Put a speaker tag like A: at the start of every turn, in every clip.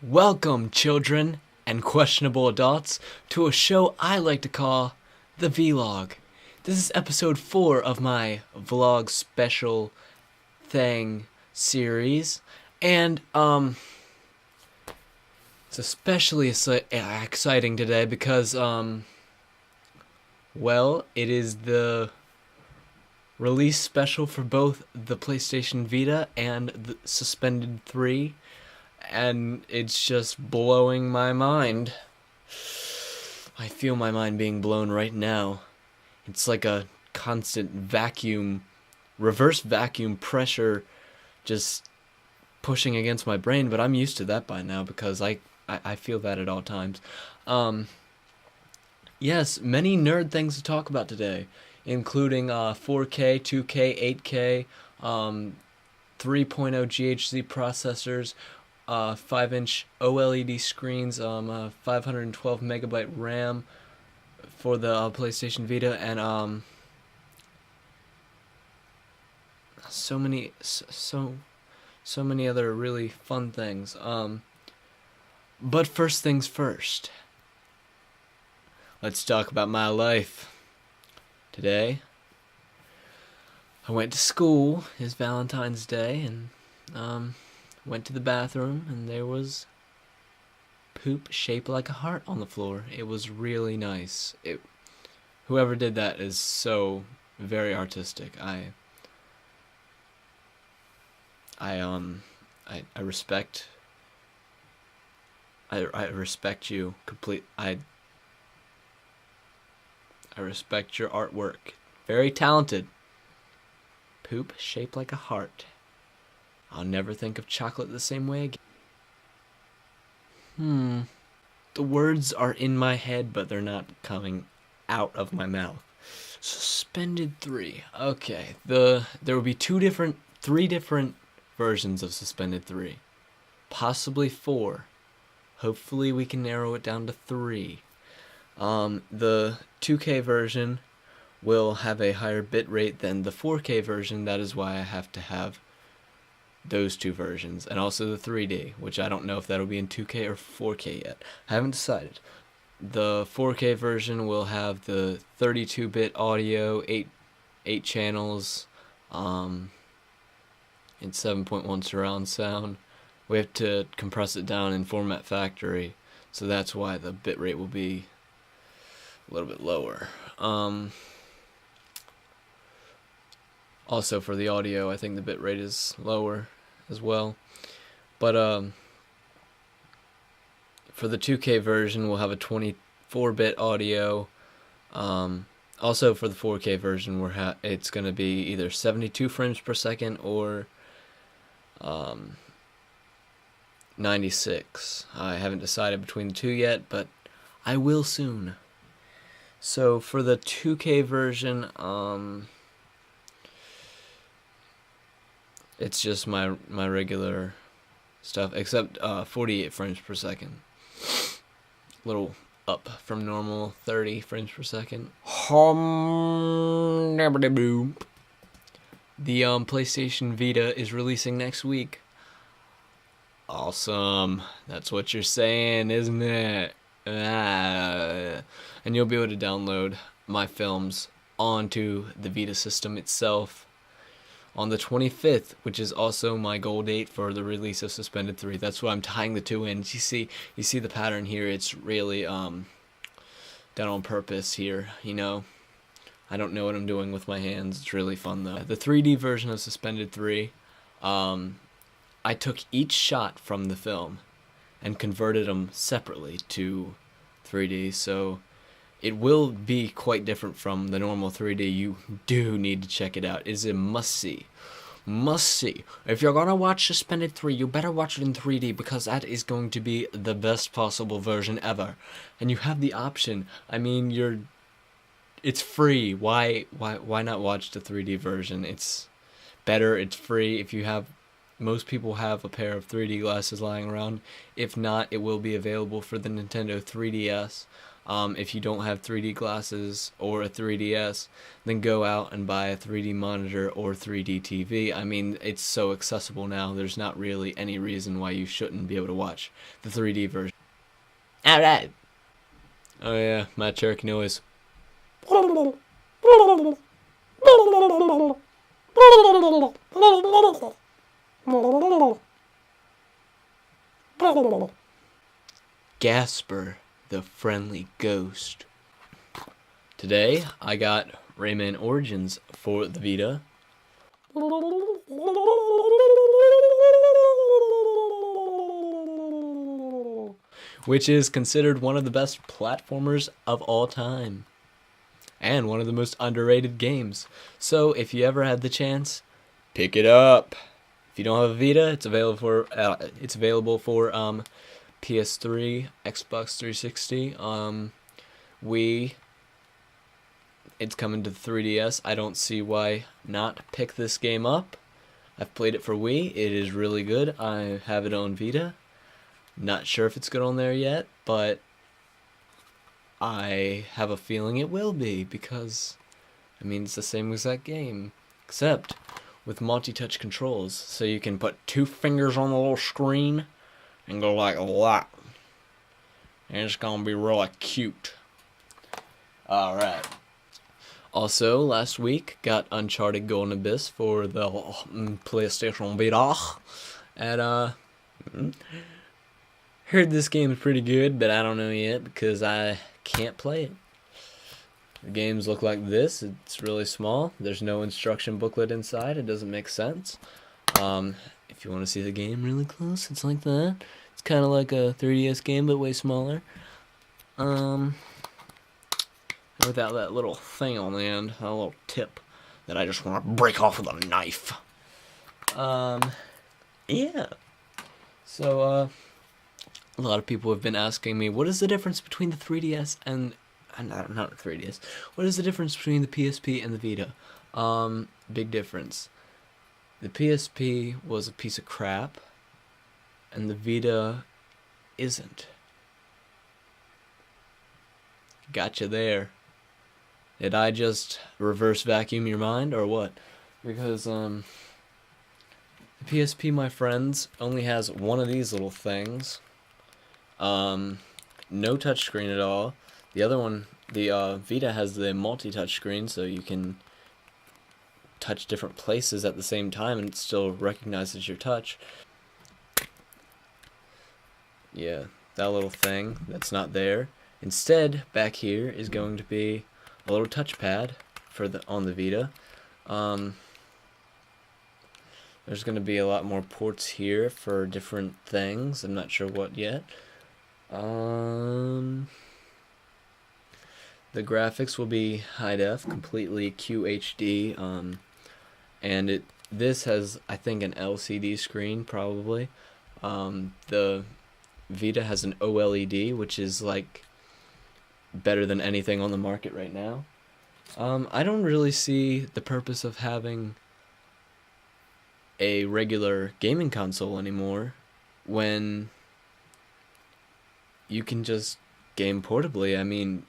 A: Welcome, children and questionable adults, to a show I like to call the Vee-Log. This is episode 4 of my vlog special thing series, and it's especially exciting today because it is the release special for both the PlayStation Vita and the Suspended 3. And it's just blowing my mind. I feel my mind being blown right now. It's like a constant vacuum, reverse vacuum pressure just pushing against my brain, but I'm used to that by now because I feel that at all times. Yes, many nerd things to talk about today, including 4K, 2K, 8K, 3.0 GHz processors, 5-inch OLED screens, 512 megabyte RAM for the PlayStation Vita, and so many other really fun things. But first things first. Let's talk about my life. Today, I went to school. It's Valentine's Day, and went to the bathroom, and there was poop shaped like a heart on the floor. It was really nice. Whoever did that is so very artistic. I respect. I respect you complete. I respect your artwork. Very talented. Poop shaped like a heart. I'll never think of chocolate the same way again. The words are in my head, but they're not coming out of my mouth. Suspended 3. Okay, there will be three different versions of Suspended 3. Possibly 4. Hopefully we can narrow it down to 3. The 2K version will have a higher bit rate than the 4K version. That is why I have to have those two versions, and also the 3D, which I don't know if that'll be in 2K or 4K yet. I haven't decided. The 4K version will have the 32-bit audio, 8 channels, and 7.1 surround sound. We have to compress it down in Format Factory, so that's why the bitrate will be a little bit lower. Also for the audio, I think the bitrate is lower as well. But for the 2K version, we'll have a 24-bit audio. Also for the 4K version, it's going to be either 72 frames per second or 96. I haven't decided between the two yet, but I will soon. So for the 2K version, it's just my regular stuff, except 48 frames per second. A little up from normal 30 frames per second. The PlayStation Vita is releasing next week. Awesome. That's what you're saying, isn't it? And you'll be able to download my films onto the Vita system itself on the 25th, which is also my goal date for the release of Suspended 3. That's why I'm tying the two in. You see the pattern here. It's really done on purpose here, you know. I don't know what I'm doing with my hands. It's really fun though. The 3D version of Suspended 3, I took each shot from the film and converted them separately to 3D, so it will be quite different from the normal 3D. You do need to check it out. It is a must-see. Must-see. If you're gonna watch Suspended 3, you better watch it in 3D, because that is going to be the best possible version ever. And you have the option. I mean, it's free. Why not watch the 3D version? It's better, it's free. If you have, most people have a pair of 3D glasses lying around. If not, it will be available for the Nintendo 3DS. If you don't have 3D glasses or a 3DS, then go out and buy a 3D monitor or 3D TV. I mean, it's so accessible now, there's not really any reason why you shouldn't be able to watch the 3D version. Alright. Oh yeah, my turkey noise. Gasper, the friendly ghost. Today, I got Rayman Origins for the Vita. Which is considered one of the best platformers of all time. And one of the most underrated games. So, if you ever had the chance, pick it up. If you don't have a Vita, it's available for PS3, Xbox 360, Wii. It's coming to the 3DS. I don't see why not pick this game up. I've played it for Wii. It is really good. I have it on Vita. Not sure if it's good on there yet, but I have a feeling it will be because, I mean, it's the same exact game, except with multi-touch controls. So you can put 2 fingers on the little screen and go like that. And it's gonna be really cute. Alright. Also, last week, got Uncharted Golden Abyss for the PlayStation Vita. And, heard this game is pretty good, but I don't know yet because I can't play it. The games look like this. It's really small. There's no instruction booklet inside. It doesn't make sense. If you want to see the game really close, it's like that. It's kind of like a 3DS game, but way smaller. Without that little thing on the end, a little tip that I just want to break off with a knife. Yeah. So, a lot of people have been asking me, what is the difference between the 3DS and not the 3DS. What is the difference between the PSP and the Vita? Big difference. The PSP was a piece of crap, and the Vita isn't. Gotcha there. Did I just reverse vacuum your mind, or what? Because, the PSP, my friends, only has one of these little things. No touchscreen at all. The other one, the Vita, has the multi-touch screen, so you can touch different places at the same time and it still recognizes your touch. Yeah, that little thing that's not there. Instead, back here is going to be a little touchpad for on the Vita. There's going to be a lot more ports here for different things. I'm not sure what yet. The graphics will be high def, completely QHD, and this has, I think, an LCD screen probably. The Vita has an OLED, which is like better than anything on the market right now. I don't really see the purpose of having a regular gaming console anymore when you can just game portably. I mean,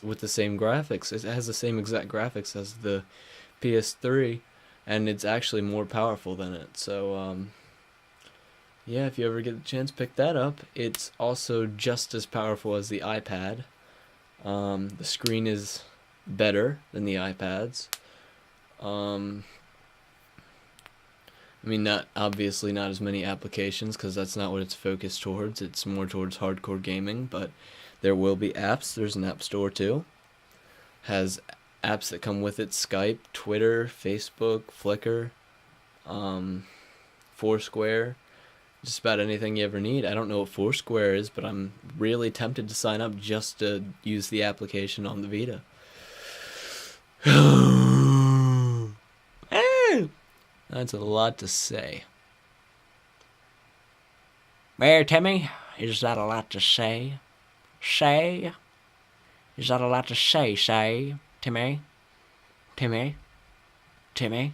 A: with the same graphics. It has the same exact graphics as the PS3, and it's actually more powerful than it. So, yeah, if you ever get the chance, pick that up. It's also just as powerful as the iPad. The screen is better than the iPads. I mean, obviously not as many applications, because that's not what it's focused towards. It's more towards hardcore gaming, but there will be apps. There's an app store too. Has apps that come with it: Skype, Twitter, Facebook, Flickr, Foursquare, just about anything you ever need. I don't know what Foursquare is, but I'm really tempted to sign up just to use the application on the Vita. That's a lot to say. There, Timmy, is that a lot to say? Say? Is that a lot to say, Timmy? Timmy? Timmy?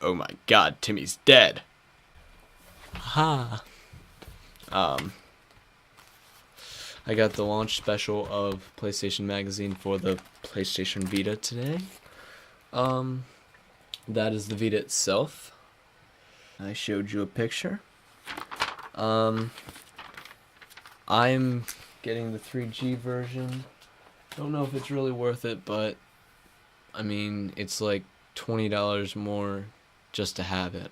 A: Oh my god, Timmy's dead. Ha. I got the launch special of PlayStation Magazine for the PlayStation Vita today. That is the Vita itself. I showed you a picture. I'm getting the 3G version. Don't know if it's really worth it, but I mean, it's like $20 more just to have it.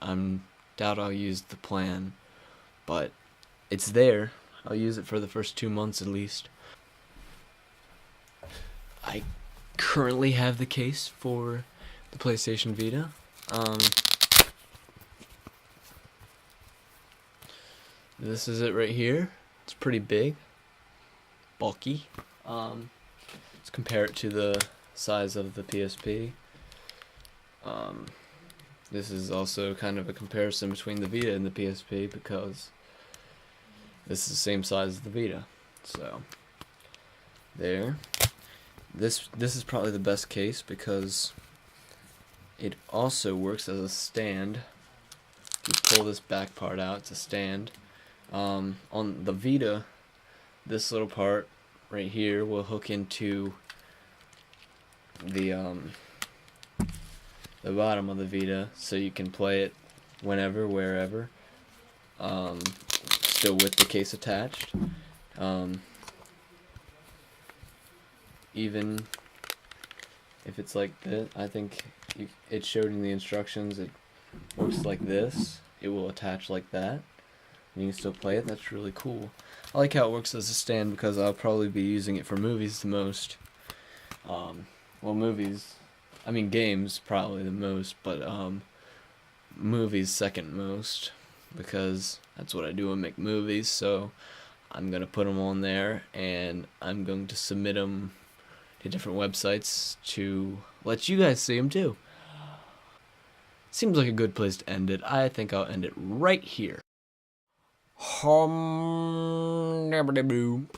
A: Doubt I'll use the plan, but it's there. I'll use it for the first 2 months at least. I currently have the case for the PlayStation Vita. This is it right here. It's pretty big, bulky. Let's compare it to the size of the PSP. This is also kind of a comparison between the Vita and the PSP because this is the same size as the Vita. So there. This is probably the best case because it also works as a stand. If you pull this back part out, it's a stand. On the Vita, this little part right here will hook into the bottom of the Vita, so you can play it whenever, wherever. Still with the case attached. Even if it's like this, I think it showed in the instructions. It works like this. It will attach like that. You can still play it. That's really cool. I like how it works as a stand because I'll probably be using it for movies the most. Well, movies, I mean games probably the most, but movies second most because that's what I do and make movies. So I'm gonna put them on there and I'm going to submit them to different websites to let you guys see them too. Seems like a good place to end it. I think I'll end it right here. Boom.